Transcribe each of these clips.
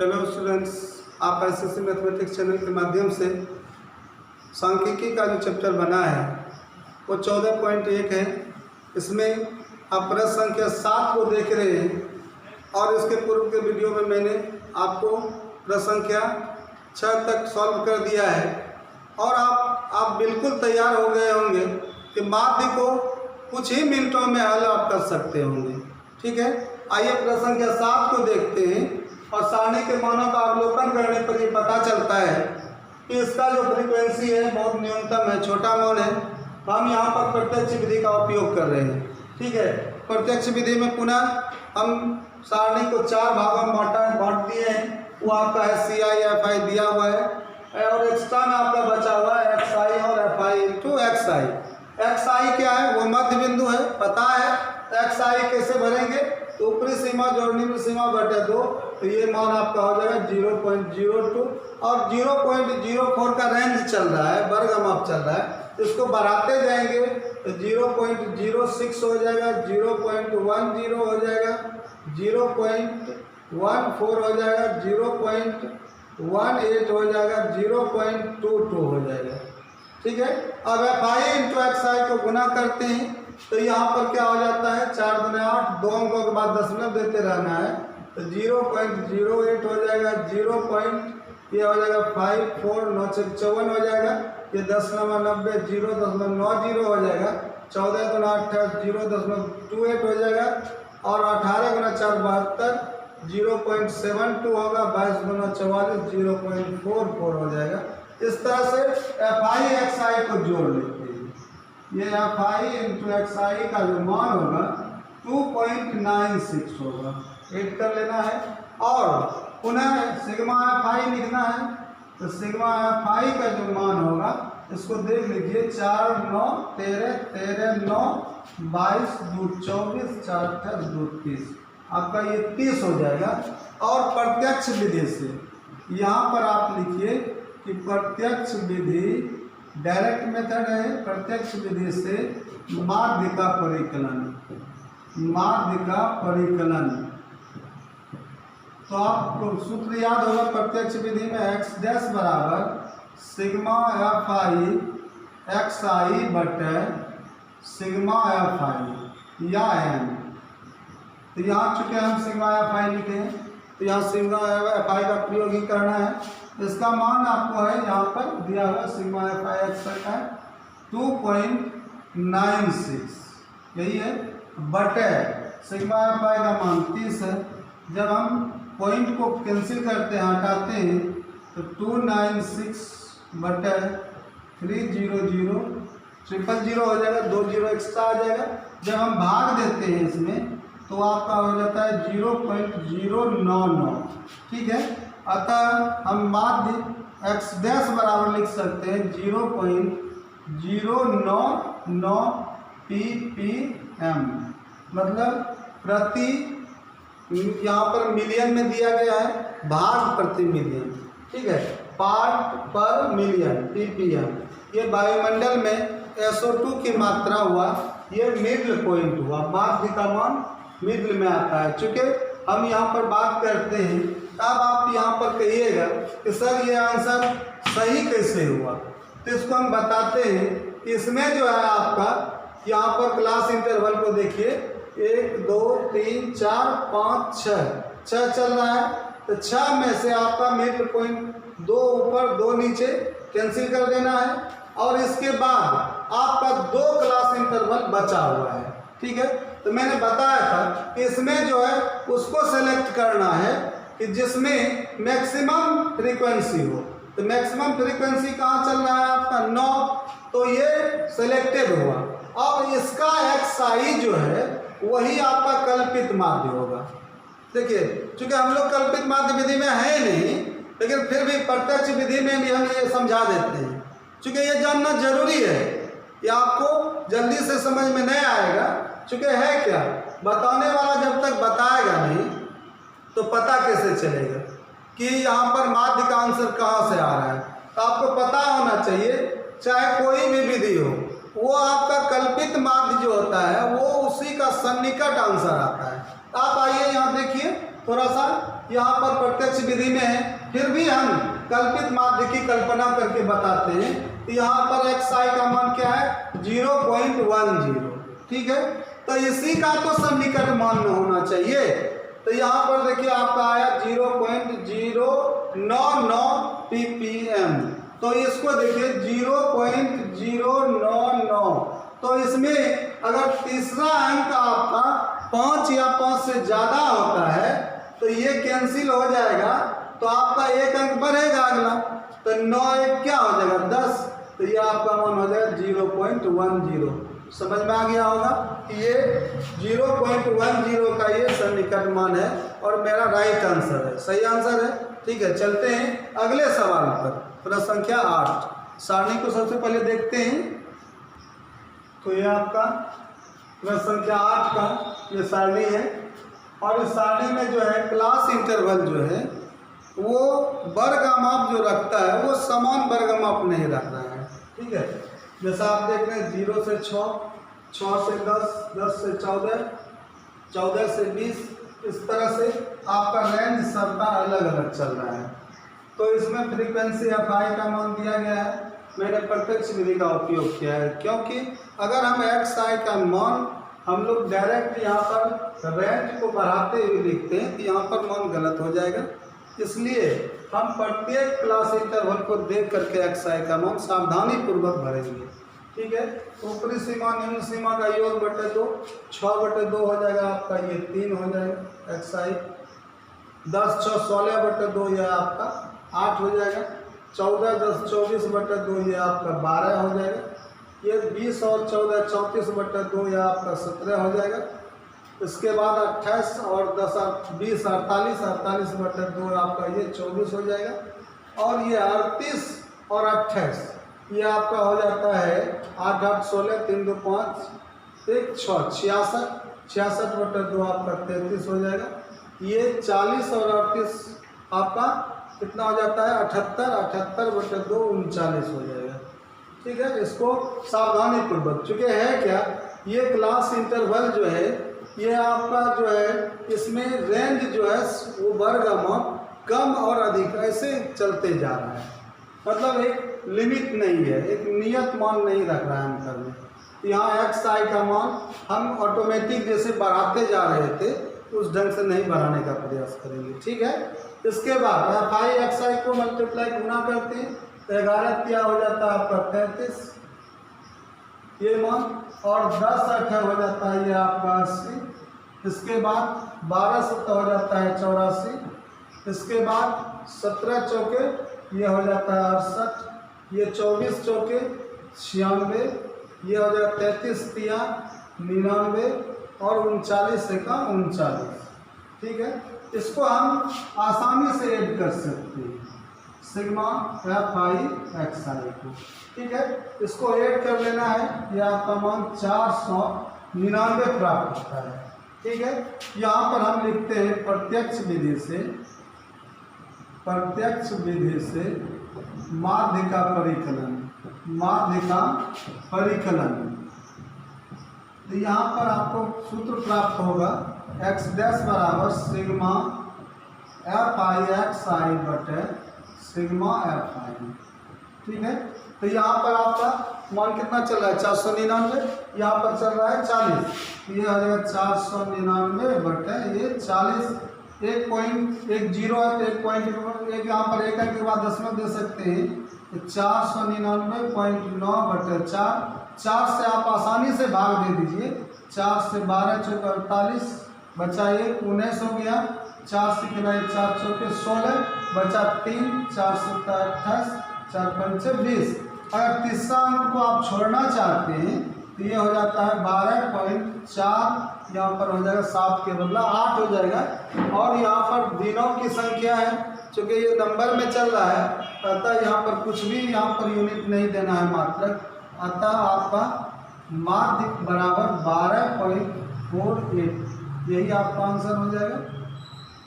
Hello students, आप SSC mathematics channel के माध्यम से सांख्यिकी का जो चैप्टर बना है वो 14.1 है। इसमें आप प्रश्न संख्या 7 को देख रहे हैं और इसके पूर्व के वीडियो में मैंने आपको प्रश्न संख्या 6 तक सॉल्व कर दिया है और आप बिल्कुल तैयार हो गए होंगे कि माध्य को कुछ ही मिनटों में हल आप कर सकते होंगे। ठीक है, आइए प्रश्न संख्या 7 को देखते हैं और सारणी के मानों का अवलोकन करने पर ये पता चलता है कि इसका जो फ्रीक्वेंसी है बहुत न्यूनतम है, छोटा मान है। हम यहाँ पर प्रत्यक्ष विधि का उपयोग कर रहे हैं। ठीक है, प्रत्यक्ष विधि में पुनः हम सारणी को 4 भागों में बांट दिए हैं। वो आपका है CI FI दिया हुआ है और एक्स्ट्रा में आपका बचा हुआ है XI और FI इंटू XI। XI क्या है? वो मध्य बिंदु है, पता है। XI कैसे भरेंगे? तो ऊपरी सीमा जोड़ निम्न सीमा बटे 2, तो ये मान आपका हो जाएगा 0.02 और 0.04 का रेंज चल रहा है, वर्गमाप चल रहा है। इसको बढ़ाते जाएंगे तो 0.06 हो जाएगा, 0.10 हो जाएगा, 0.14 हो जाएगा, 0.18 हो जाएगा, 0.22 हो जाएगा। ठीक है, अब FI इंटू XI को गुना करते हैं तो यहाँ पर क्या हो जाता है? 4 दूने 8, 2 अंकों के बाद दशमलव देते रहना है तो 0.08 हो जाएगा, ये हो जाएगा 54, 9 54 हो जाएगा, ये 10 9 90, 0.90 हो जाएगा, 14 गुना 28 0.28 हो जाएगा और 18 गुना 4 72, 0.72 होगा, 22 गुना 44 0.44 हो जाएगा। इस तरह से FI XI को जोड़ लेते हैं। ये FI इंटू XI का जो मान होगा 2.96 होगा, ऐड कर लेना है और पुनः सिग्मा FI लिखना है। तो सिग्मा FI का जो मान होगा इसको देख लीजिए, 4 9 13 13 9 22 2 24 4 28 2 30, आपका ये 30 हो जाएगा। और प्रत्यक्ष विधि से यहाँ पर आप लिखिए कि प्रत्यक्ष विधि डायरेक्ट मेथड है। प्रत्यक्ष विधि से माध्य का परिकलन, तो आपको सूत्र याद होगा प्रत्यक्ष विधि में x डैश बराबर सिग्मा FI XI बटे सिग्मा FI या n। तो यहाँ चूंकि हम सिग्मा FI लिखे हैं तो यहाँ सिग्मा FI का प्रयोग ही करना है। इसका मान आपको है यहाँ पर दिया हुआ सिग्मा FI XI का 2.96, यही है, बटे सिग्मा FI का मान 30 है। जब हम पॉइंट को कैंसिल करते हैं, हटाते हैं तो 296 बटे 300 000 हो जाएगा, 2 0 एक्स्ट्रा आ जाएगा। जब हम भाग देते हैं इसमें तो आपका हो जाता है 0.099। ठीक है, अतः हम माध्य x डैश बराबर लिख सकते हैं 0.099 ppm, मतलब प्रति, यहाँ पर मिलियन में दिया गया है, भाग प्रति मिलियन। ठीक है, पार्ट पर मिलियन ppm। ये वायुमंडल में SO2 की मात्रा हुआ, ये मिडल पॉइंट हुआ, माध्य का मान मिडल में आता है। चूँकि हम यहाँ पर बात करते हैं, अब आप यहाँ पर कहिएगा कि सर ये आंसर सही कैसे हुआ, तो इसको हम बताते हैं कि इसमें जो है आपका यहाँ पर क्लास इंटरवल को देखिए, 1 2 3 4 5 6 चल रहा है। तो 6 में से आपका मिड पॉइंट 2 ऊपर 2 नीचे कैंसिल कर देना है और इसके बाद आपका 2 क्लास इंटरवल बचा हुआ है। ठीक है, तो मैंने बताया था कि इसमें जो है उसको सेलेक्ट करना है कि जिसमें मैक्सिमम फ्रीक्वेंसी हो। तो मैक्सिमम फ्रीक्वेंसी कहाँ चल रहा है आपका 9, तो ये सेलेक्टेड हुआ। अब इसका XI जो है वही आपका कल्पित माध्य होगा। देखिए, चूंकि हम लोग कल्पित माध्य विधि में है नहीं, लेकिन फिर भी प्रत्यक्ष विधि में भी हम ये समझा देते हैं, चूंकि ये जानना जरूरी है। ये आपको जल्दी से समझ में नहीं आएगा, चूंकि है क्या, बताने वाला जब तक बताएगा नहीं तो पता कैसे चलेगा कि यहाँ पर माध्य का आंसर कहाँ से आ रहा है। तो आपको पता होना चाहिए, चाहे कोई भी विधि हो, वो आपका कल्पित माध्य जो होता है वो उसी का सन्निकट आंसर आता है। आप आइए यहाँ देखिए थोड़ा सा, यहाँ पर प्रत्यक्ष विधि में है, फिर भी हम कल्पित माध्य की कल्पना करके बताते हैं। तो यहाँ पर xi का मान क्या है 0.10, ठीक है। तो इसी का तो सन्निकट मान होना चाहिए। तो यहाँ पर देखिए आपका आया 0.099 ppm, तो इसको देखिए 0.099। तो इसमें अगर तीसरा अंक आपका 5 या 5 से ज़्यादा होता है तो ये कैंसिल हो जाएगा, तो आपका एक अंक बढ़ेगा अगला, तो 9 एक क्या हो जाएगा 10, तो ये आपका मान हो जाएगा 0.10। समझ में आ गया होगा कि ये 0.10 का ये सन्निकट मान है और मेरा राइट आंसर है, सही आंसर है। ठीक है, चलते हैं अगले सवाल पर, प्रश्न संख्या 8। सारणी को सबसे पहले देखते हैं। तो ये आपका प्रश्न संख्या 8 का ये सारणी है, और इस सारणी में जो है क्लास इंटरवल जो है वो वर्गमाप जो रखता है वो समान वर्गमाप नहीं रख रहा है। ठीक है, जैसा आप देख रहे हैं 0 से 6, 6 से 10, 10 से 14, 14 से 20, इस तरह से आपका रेंज सबका अलग अलग चल रहा है। तो इसमें फ्रीक्वेंसी fi का मान दिया गया है। मैंने प्रत्यक्ष विधि का उपयोग किया है, क्योंकि अगर हम xi का मान हम लोग डायरेक्ट यहाँ पर रेंज को बढ़ाते हुए लिखते हैं तो यहाँ पर मान गलत हो जाएगा। इसलिए हम प्रत्येक क्लास इंटरवल को देख करके xi का मान सावधानी पूर्वक भरेंगे। ठीक है, ऊपरी सीमा निम्न सीमा का योग बटे 2, 6/2 हो जाएगा आपका, ये 3 हो जाएगा xi। 10 6 16/2 ये आपका 8 हो जाएगा। 14 10 24/2 ये आपका 12 हो जाएगा। ये 20 और 14 34/2 ये आपका 17 हो जाएगा। इसके बाद 28 और 10 20 48/2 आपका ये 24 हो जाएगा। और ये 38 और 28 ये आपका हो जाता है 8 8 16 3 2 5 1 6 66 66/2 आपका 33 हो जाएगा। ये 40 और 38 आपका कितना हो जाता है 78 78/2 39 हो जाएगा। ठीक है, इसको सावधानी पूर्वक, चूँकि है क्या ये क्लास इंटरवल जो है ये आपका जो है इसमें रेंज जो है वो वर्गमाप कम और अधिक ऐसे चलते जा रहा है, मतलब एक लिमिट नहीं है, एक नियत मान नहीं रख रहा है अंतर में। यहाँ xi का मान हम ऑटोमेटिक जैसे बढ़ाते जा रहे थे उस ढंग से नहीं बढ़ाने का प्रयास करेंगे। ठीक है, इसके बाद fi xi को मल्टीप्लाई गुना करते हैं तो 11 क्या हो जाता है आपका 33 ये मान, और 10 8 हो जाता है ये आपका 80। इसके बाद 12 7 हो जाता है 84। इसके बाद 17 चौके ये हो जाता है 68। ये 24 चौके 96, ये हो जाएगा 33 तिया 99 और 39 से का 39। ठीक है, इसको हम आसानी से ऐड कर सकते हैं सिग्मा fi xi को। ठीक है, इसको ऐड कर लेना है, यह आपका मान 499 प्राप्त होता है। ठीक है, यहाँ पर हम लिखते हैं प्रत्यक्ष विधि से माध्य का परिकलन। तो यहाँ पर आपको सूत्र प्राप्त होगा x डैश बराबर सिग्मा fi xi बटे सिग्मा fi। ठीक है, तो यहाँ पर आपका मान कितना चल रहा है 499, यहाँ पर चल रहा है 40, ये आ जाएगा 499 बटे ये 40। 1.10 है तो 1 यहाँ पर 1 के बाद 10 दे सकते हैं, 499.9 बटे 4। 4 से आप आसानी से भाग दे दीजिए, 4 से 12 चौके 48 बचा 1 19 हो गया। 4 से खिलाए 4 चौके 16 बचा 3 4 से 28 4 5 20। अगर तीसरा अंक को आप छोड़ना चाहते हैं तो ये हो जाता है 12.4, यहाँ पर हो जाएगा 7 के बदला 8 हो जाएगा। और यहाँ पर दिनों की संख्या है, चूँकि ये नंबर में चल रहा है अतः यहाँ पर कुछ भी यहाँ पर यूनिट नहीं देना है मात्रक, अतः आपका माध्य बराबर 12.48, यही आपका आंसर हो जाएगा।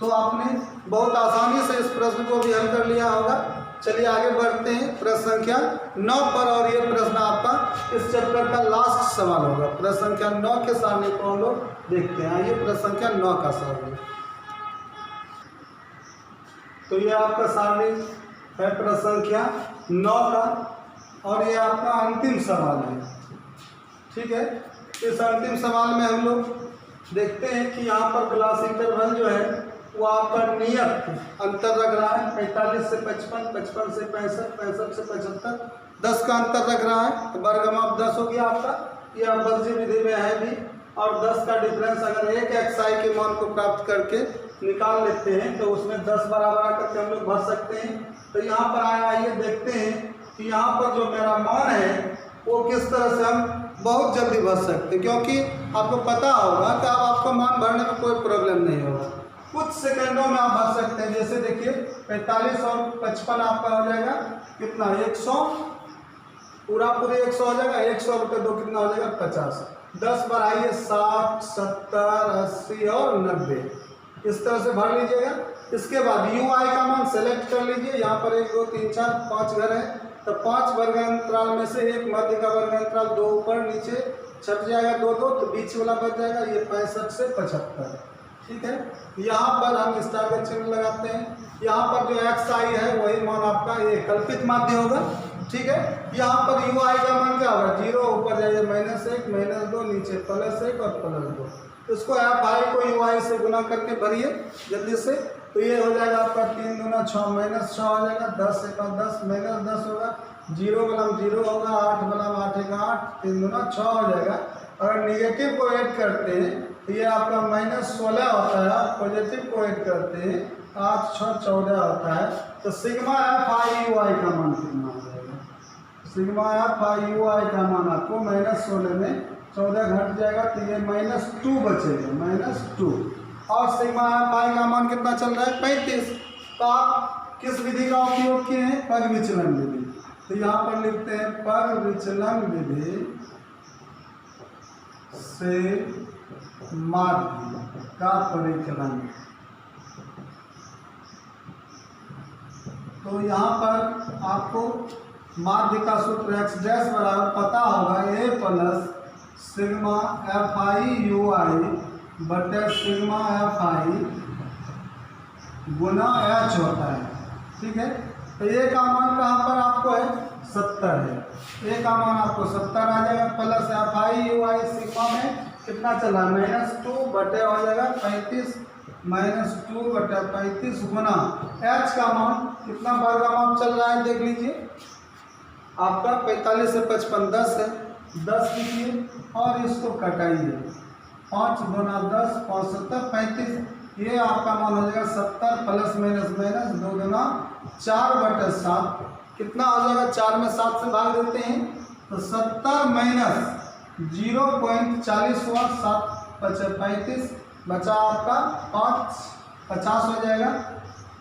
तो आपने बहुत आसानी से इस प्रश्न को भी हल कर लिया होगा। चलिए आगे बढ़ते हैं प्रश्न संख्या 9 पर, और ये प्रश्न आपका इस चैप्टर का लास्ट सवाल होगा। प्रश्न संख्या 9 के सामने को हम लोग देखते हैं। ये प्रश्न संख्या 9 का सवाल है। तो ये आपका सारणी है प्रश्न संख्या 9 का, और ये आपका अंतिम सवाल है। ठीक है, इस अंतिम सवाल में हम लोग देखते हैं कि यहाँ पर क्लास इंटरवल जो है वो आपका नियत अंतर रख रहा है 45 से 55, 55 से 65, 65 से 75, 10 का अंतर रख रहा है। तो वर्गमाप 10 हो गया आपका, ये आप वर्जी विधि में है भी। और 10 का डिफरेंस अगर एक xi के मान को प्राप्त करके निकाल लेते हैं तो उसमें 10 बराबर करके हम लोग भर सकते हैं। तो यहाँ पर आइए देखते हैं कि यहाँ पर जो मेरा मान है वो किस तरह से हम बहुत जल्दी भर सकते हैं, क्योंकि आपको पता होगा कि अब आपको मान भरने में कोई प्रॉब्लम नहीं होगा, कुछ सेकंडों में आप भर सकते हैं। जैसे देखिए 45 और 55 आपका हो जाएगा कितना 100, पूरा 100 हो जाएगा। 100 रुपये 2 कितना हो जाएगा 50। 10 बढ़ाइए 60, 70, 80 और 90, इस तरह से भर लीजिएगा। इसके बाद UI का मान सेलेक्ट कर लीजिए। यहाँ पर 1 2 3 4 5 घर है, तो 5 वर्ग अंतराल में से एक मध्य का वर्ग अंतराल 2 ऊपर नीचे छट जाएगा 2 2, तो बीच वाला बच जाएगा ये 65 से 75। ठीक है, यहाँ पर हम स्टार का चिन्ह लगाते हैं। यहाँ पर जो xi है वही मान आपका ये कल्पित माध्य होगा। ठीक है, यहाँ पर UI का मान क्या होगा 0, ऊपर जाइए -1, -2, नीचे +1 और +2। इसको fi को UI से गुना करके भरिए जल्दी से। तो ये हो जाएगा आपका 3 दूना 6 -6 हो जाएगा, 10 1 10 -10 होगा, 0 बलम 0 होगा, 8 बलम 8 1 8, 3 दूना 6 हो जाएगा। अगर निगेटिव को ऐड करते हैं तो ये आपका -16 होता है, पॉजिटिव को ऐड करते हैं 8 6 14 होता है। तो सिग्मा fi UI का मान कितना हो जाएगा? सिग्मा fi UI का मान आपको -16 में 14 घट जाएगा, तो ये -2 बचेगा, -2। और सिग्मा fi का मान कितना चल रहा है 35। तो आप किस विधि का उपयोग किए हैं? पग विचलन विधि। तो यहाँ पर लिखते हैं पग विचलन विधि से माध्य का परिकलन। तो यहाँ पर आपको माध्य का सूत्र x डैश बराबर पता होगा a plus sigma fi UI बटे सिग्मा fi गुना h होता है। ठीक है, तो ये का मान कहाँ पर आपको है 70 है, ए का मान आपको 70 आ जाएगा, प्लस fi UI सिग्मा में कितना चला -2 बटे हो जाएगा 35, -2 बटे 35 गुना h का मान कितना वर्गमाप चल रहा है देख लीजिए आपका 45 से 55 10 है, 10 लिखिए और इसको कटाइए 5 गुना 10 5 70 35, ये आपका मान हो जाएगा 70 प्लस माइनस 2 गुना 4 बटे 7, कितना हो जाएगा 4 में 7 से भाग देते हैं तो 70 माइनस 0.40 हुआ 7 बचे 35, बचा आपका 5 50 हो जाएगा,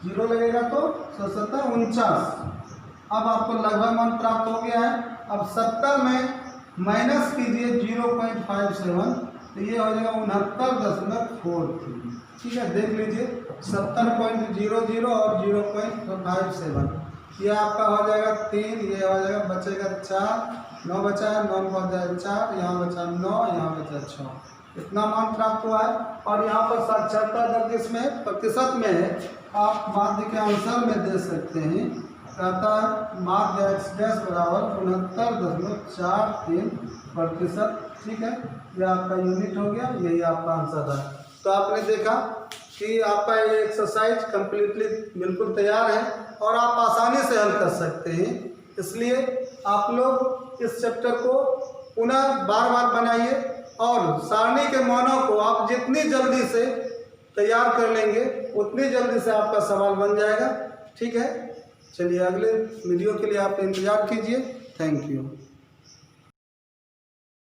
0 लगेगा तो 70 49। अब आपको लगभग मान प्राप्त हो गया है। अब 70 में माइनस कीजिए 0.57, तो ये हो जाएगा 69.43। ठीक है, देख लीजिए 70.00 और 0.57, ये आपका हो जाएगा 3, ये हो जाएगा बचेगा 4, 9 बचा है, 9 पहुँच जाएगा 4, यहाँ बचा 9, यहाँ बचा 6, इतना मान प्राप्त हुआ है। और यहाँ पर साक्षरता दर किसमें प्रतिशत में है, आप माध्य के आंसर में दे सकते हैं। कहता है माध्य x डैश बराबर 69.43%। ठीक है, ये आपका यूनिट हो गया, यही आपका आंसर है। तो आपने देखा कि आपका ये एक्सरसाइज कम्प्लीटली बिल्कुल तैयार है और आप आसानी से हल कर सकते हैं। इसलिए आप लोग इस चैप्टर को पुनः बार बार बनाइए और सारणी के मानों को आप जितनी जल्दी से तैयार कर लेंगे उतनी जल्दी से आपका सवाल बन जाएगा। ठीक है, चलिए अगले वीडियो के लिए आप इंतज़ार कीजिए। Thank you.